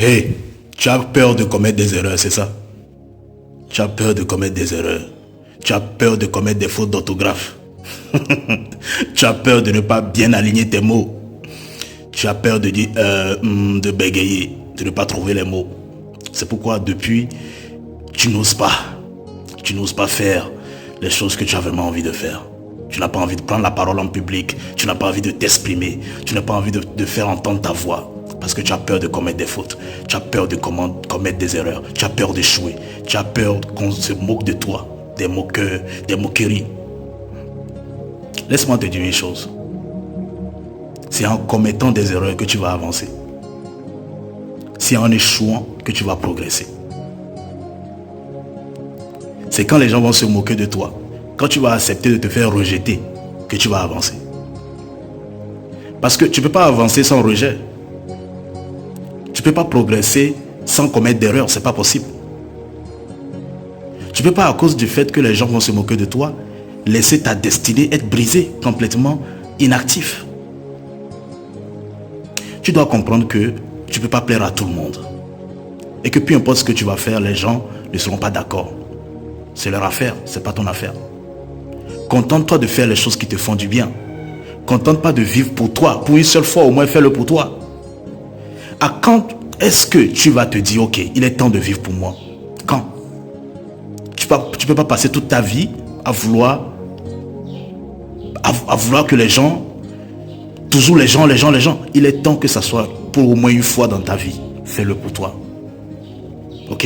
Hey, tu as peur de commettre des erreurs, c'est ça? Tu as peur de commettre des erreurs. Tu as peur de commettre des fautes d'orthographe. Tu as peur de ne pas bien aligner tes mots. Tu as peur de dire, de bégayer, de ne pas trouver les mots. C'est pourquoi depuis, tu n'oses pas. Tu n'oses pas faire les choses que tu as vraiment envie de faire. Tu n'as pas envie de prendre la parole en public. Tu n'as pas envie de t'exprimer. Tu n'as pas envie de faire entendre ta voix. Parce que tu as peur de commettre des fautes. Tu as peur de commettre des erreurs. Tu as peur d'échouer. Tu as peur qu'on se moque de toi. Des moqueurs, des moqueries. Laisse-moi te dire une chose. C'est en commettant des erreurs que tu vas avancer. C'est en échouant que tu vas progresser. C'est quand les gens vont se moquer de toi, quand tu vas accepter de te faire rejeter, que tu vas avancer. Parce que tu ne peux pas avancer sans rejet. Tu ne peux pas progresser sans commettre d'erreurs, c'est pas possible. Tu ne peux pas, à cause du fait que les gens vont se moquer de toi, laisser ta destinée être brisée, complètement inactif. Tu dois comprendre que tu ne peux pas plaire à tout le monde. Et que peu importe ce que tu vas faire, les gens ne seront pas d'accord. C'est leur affaire, ce n'est pas ton affaire. Contente-toi de faire les choses qui te font du bien. Contente-toi de vivre pour toi. Pour une seule fois, au moins, fais-le pour toi. À quand est-ce que tu vas te dire, ok, il est temps de vivre pour moi? Quand? Tu ne peux pas passer toute ta vie à vouloir que les gens, toujours les gens. Il est temps que ça soit pour au moins une fois dans ta vie. Fais-le pour toi. Ok?